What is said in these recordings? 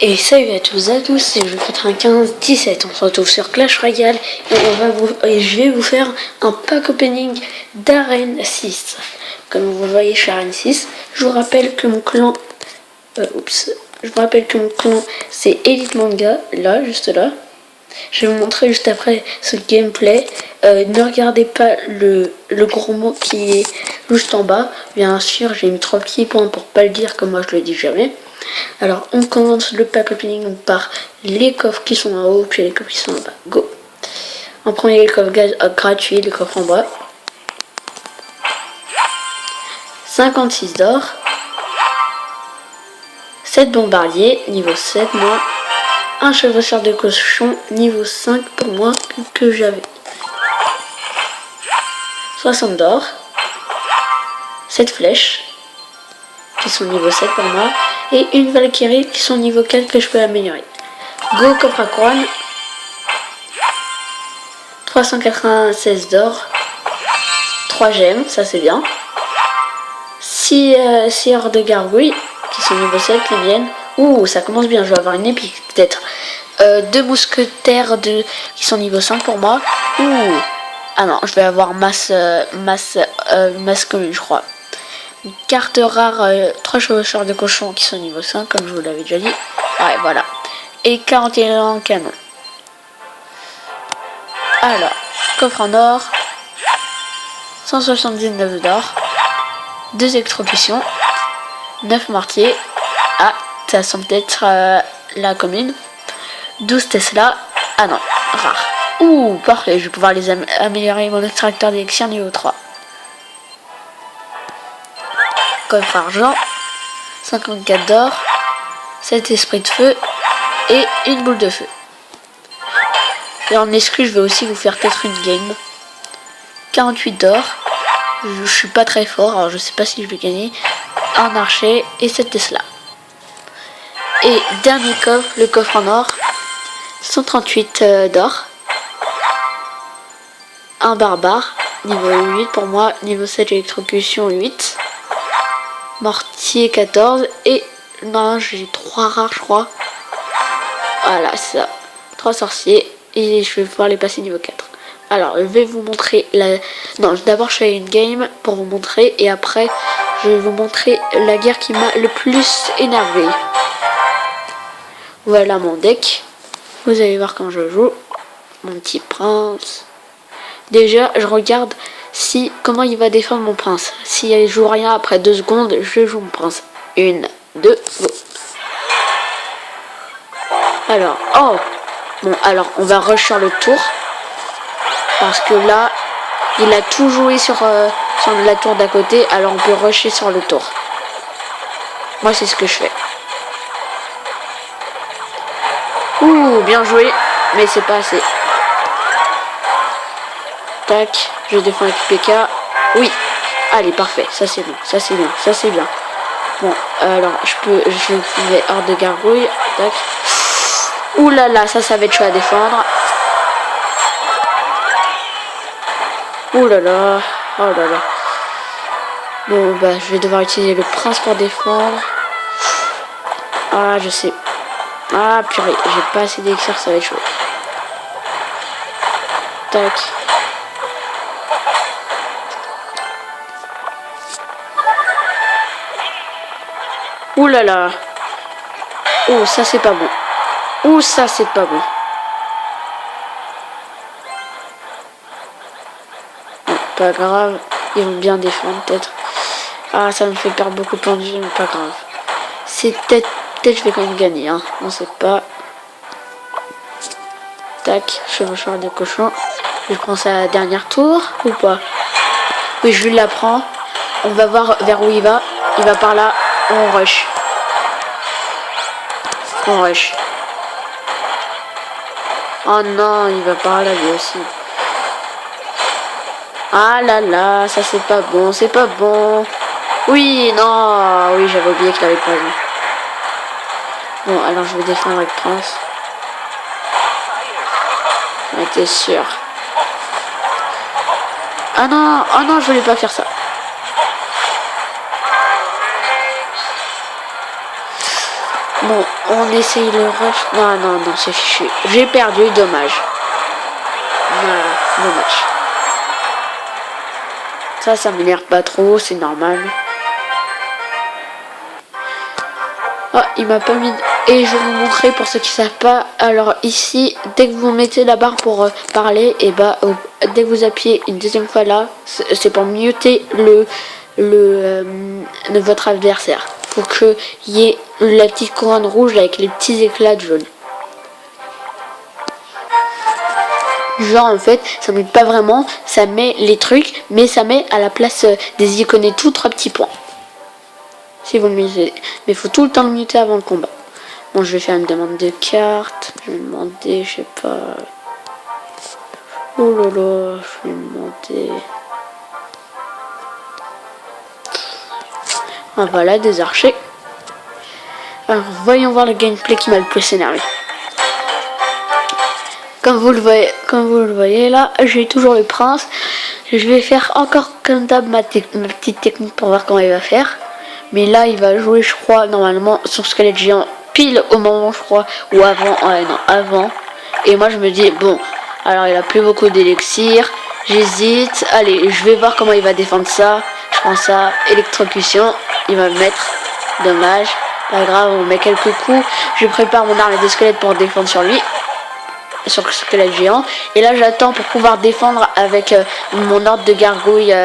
Et salut à tous c'est le 95-17, on se retrouve sur Clash Royale et je vais vous faire un pack opening d'Arène 6. Comme vous le voyez, je suis Arène 6. Je vous rappelle que mon clan, c'est Elite Manga, là, juste là. Je vais vous montrer juste après ce gameplay. Ne regardez pas le gros mot qui est juste en bas. Bien sûr, j'ai mis 3 petits points pour pas le dire comme moi je le dis jamais. Alors, on commence le pack opening par les coffres qui sont en haut, puis les coffres qui sont en bas. Go! En premier, les coffres gratuits, les coffres en bas. 56 d'or. 7 bombardiers, niveau 7 moi. Un chevaucheur de cochon, niveau 5 pour moi, que j'avais. 60 d'or. 7 flèches, qui sont niveau 7 pour moi. Et une Valkyrie qui sont niveau 4 que je peux améliorer. Go coffre à couronne. 396 d'or. 3 gemmes, ça c'est bien. 6 heures de gargouilles qui sont niveau 7, les miennes. Ouh, ça commence bien, je vais avoir une épique peut-être. 2 mousquetaires qui sont niveau 5 pour moi. Ouh. Ah non, je vais avoir masse commune, je crois. Une carte rare, 3 chevaucheurs de cochon qui sont niveau 5, comme je vous l'avais déjà dit. Ouais, voilà. Et 41 canons. Alors, coffre en or. 179 d'or. 2 électrocutions. 9 mortiers. Ah, ça semble être la commune. 12 Tesla. Ah non, rare. Ouh, parfait, je vais pouvoir les améliorer mon extracteur d'élixir niveau 3. Coffre argent, 54 d'or, 7 esprits de feu et une boule de feu. Et en exclu, je vais aussi vous faire peut-être une game. 48 d'or, je suis pas très fort, alors je sais pas si je vais gagner. Un archer et 7 Tesla. Et dernier coffre, le coffre en or, 138 d'or. Un barbare, niveau 8 pour moi, niveau 7 électrocution 8. Mortier 14 et non, j'ai 3 rares je crois. Voilà, c'est ça. 3 sorciers et je vais pouvoir les passer niveau 4. Alors, je vais vous montrer la... Non, d'abord je fais une game pour vous montrer et après je vais vous montrer la guerre qui m'a le plus énervé. Voilà mon deck. Vous allez voir quand je joue. Mon petit prince. Déjà, je regarde comment il va défendre mon prince. S'il joue rien après 2 secondes, je joue mon prince. 1, 2, go. Alors, oh bon, alors on va rush sur le tour. Parce que là, il a tout joué sur la tour d'à côté. Alors on peut rusher sur le tour. Moi, c'est ce que je fais. Ouh, bien joué. Mais c'est pas assez. Tac, je défends avec PK. Oui, allez, parfait, ça c'est bon, ça c'est bien, ça c'est bien. Bon, alors je mets hors de gargouille. Tac. Ouh là là, ça va être chaud à défendre. Ouh là là, oh là là. Bon, bah je vais devoir utiliser le prince pour défendre. Ah, je sais. Ah purée, j'ai pas assez d'élixir, ça va être chaud. Tac. Ouh là là. Oh, ça c'est pas bon. Oh, ça c'est pas bon. Bon, pas grave. Ils vont bien défendre peut-être. Ah, ça me fait perdre beaucoup de points de vie, mais pas grave. C'est peut-être je vais quand même gagner, hein. On sait pas. Tac, chevaucheur de cochon. Je prends sa dernière tour ou pas? Oui, je lui la prends. On va voir vers où il va. Il va par là. On rush. On rush. Oh non, il va par là lui aussi. Ah là là, ça c'est pas bon, c'est pas bon. Oui, non, oui, j'avais oublié qu'il avait pas vu. Bon, alors je vais défendre avec Prince. J'en étais sûr. Ah non, oh non, je voulais pas faire ça. Bon, on essaye le rush. Non, non, non, c'est fichu. J'ai perdu, dommage. Voilà, dommage. Ça m'énerve pas trop, c'est normal. Oh, il m'a pas mis... Et je vais vous montrer pour ceux qui savent pas. Alors ici, dès que vous mettez la barre pour parler, et bah dès que vous appuyez une deuxième fois là, c'est pour muter de votre adversaire. Pour qu'il y ait la petite couronne rouge avec les petits éclats de jaune. Genre en fait, ça mute pas vraiment, ça met les trucs, mais ça met à la place des icônes et tout 3 petits points. Si vous le mutez. Mais il faut tout le temps le muter avant le combat. Bon, je vais faire une demande de carte. Je vais demander, je sais pas. Oh là là, je vais demander. Ah voilà, des archers. Alors, voyons voir le gameplay qui m'a le plus énervé. Comme vous le voyez là, j'ai toujours le prince. Je vais faire encore comme d'hab ma petite technique pour voir comment il va faire. Mais là, il va jouer, je crois, normalement, son squelette géant pile au moment, je crois, ou avant. Ouais, non, avant. Et moi, je me dis, bon, alors il a plus beaucoup d'élixir. J'hésite. Allez, je vais voir comment il va défendre ça. Je prends ça, électrocution. Il va me mettre. Dommage. Pas grave, on met quelques coups. Je prépare mon arme de squelette pour défendre sur lui. Sur le squelette géant. Et là, j'attends pour pouvoir défendre avec mon ordre de gargouille.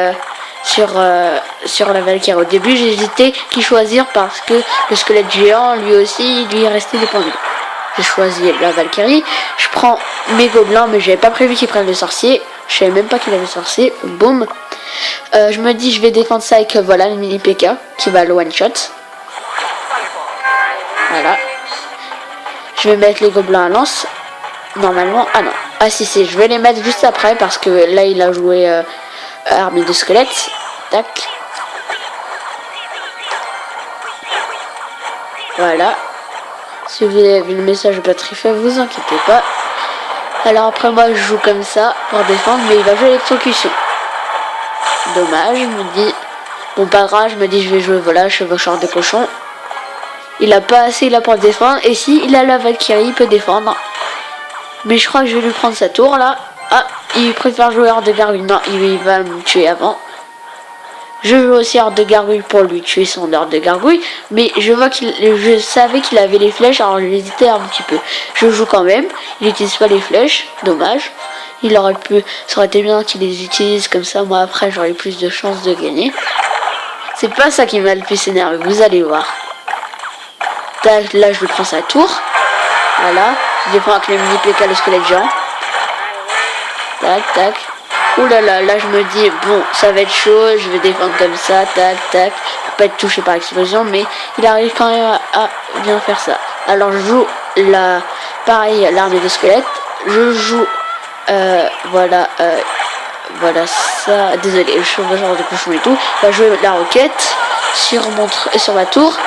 Sur la Valkyrie. Au début j'ai hésité qui choisir parce que le squelette géant lui aussi lui est resté dépendu. J'ai choisi la Valkyrie. Je prends mes gobelins mais j'avais pas prévu qu'ils prennent le sorcier. Je savais même pas qu'il avait le sorcier. Boum. Je me dis je vais défendre ça avec voilà le mini PK qui va le one shot. Voilà. Je vais mettre les gobelins à lance. Normalement. Ah non. Ah si je vais les mettre juste après parce que là il a joué armée de squelettes. Tac. Voilà. Si vous avez vu le message de batterie faible, vous inquiétez pas. Alors après moi je joue comme ça pour défendre, mais il va jouer l'électrocution. Dommage, je me dis. Bon pas grave, je me dis je vais jouer voilà, chevaucheur de cochon. Il a pas assez là pour défendre. Et si il a la Valkyrie, il peut défendre. Mais je crois que je vais lui prendre sa tour là. Ah, il préfère jouer hors de gargouille. Non, il va me tuer avant. Je joue aussi hors de gargouille pour lui tuer son hors de gargouille. Mais je savais qu'il avait les flèches, alors j'hésitais un petit peu. Je joue quand même. Il n'utilise pas les flèches. Dommage. Il aurait pu. Ça aurait été bien qu'il les utilise comme ça. Moi après j'aurais plus de chances de gagner. C'est pas ça qui m'a le plus énervé. Vous allez voir. Tac, là je lui prends sa tour. Voilà. Je défends avec les mini PK le squelette géant. Tac, tac. Ouh là là, là je me dis, bon, ça va être chaud, je vais défendre comme ça, tac, tac. Pour pas être touché par l'explosion, mais il arrive quand même à bien faire ça. Alors je joue pareil, l'armée de squelettes. Je joue, voilà ça. Désolé, je suis au genre de cochon et tout. Il va jouer la roquette sur ma tour.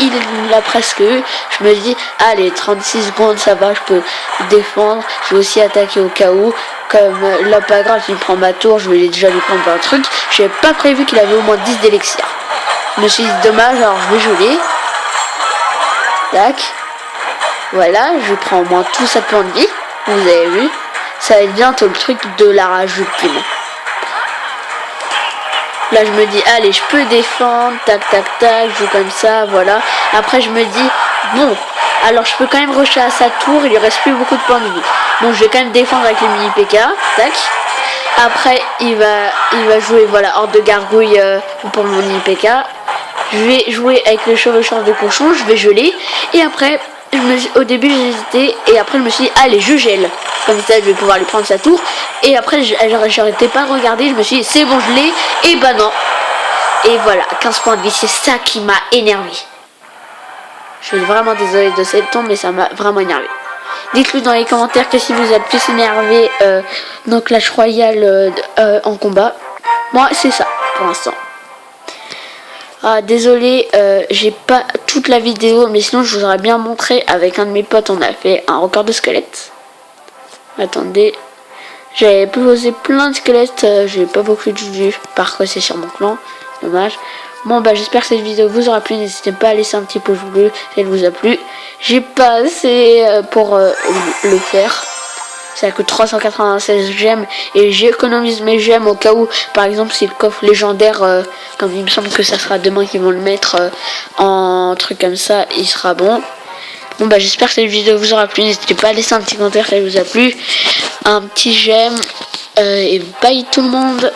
Il l'a presque eu. Je me dis, allez, 36 secondes, ça va, je peux défendre. Je vais aussi attaquer au cas où. Comme là, pas grave, il prend ma tour, je vais déjà lui prendre un truc. J'avais pas prévu qu'il avait au moins 10 d'élixir. Je me suis dit, dommage, alors je vais jouer. Tac. Voilà, je prends au moins tout ça points de vie. Vous avez vu. Ça va être bientôt le truc de la rage ultime. Là je me dis allez je peux défendre, tac tac tac, je joue comme ça, voilà. Après je me dis bon, alors je peux quand même rusher à sa tour, il lui reste plus beaucoup de points de vie. Donc je vais quand même défendre avec les mini PK, tac. Après il va jouer voilà hors de gargouille pour mon mini PK. Je vais jouer avec le chevaucheur de cochon, je vais geler. Et après au début j'ai hésité et après je me suis dit allez je gèle. Comme ça je vais pouvoir lui prendre sa tour. Et après j'arrêtais pas de regarder, je me suis dit c'est bon je l'ai. Et bah non. Et voilà, 15 points de vie, c'est ça qui m'a énervé. Je suis vraiment désolée de cette tombe mais ça m'a vraiment énervé. Dites-le dans les commentaires que si vous êtes plus énervé dans Clash Royale en combat. Moi c'est ça pour l'instant. Ah désolé, j'ai pas toute la vidéo, mais sinon je vous aurais bien montré. Avec un de mes potes, on a fait un record de squelettes. Attendez, j'avais posé plein de squelettes, j'ai pas beaucoup de vues. Par contre c'est sur mon clan, dommage. Bon bah j'espère que cette vidéo vous aura plu. N'hésitez pas à laisser un petit pouce bleu si elle vous a plu. J'ai pas assez pour le faire. Ça coûte 396 gemmes et j'économise mes gemmes au cas où, par exemple, si le coffre légendaire, comme il me semble que ça sera demain qu'ils vont le mettre en truc comme ça, il sera bon. Bon bah j'espère que cette vidéo vous aura plu. N'hésitez pas à laisser un petit commentaire si elle vous a plu, un petit j'aime et bye tout le monde.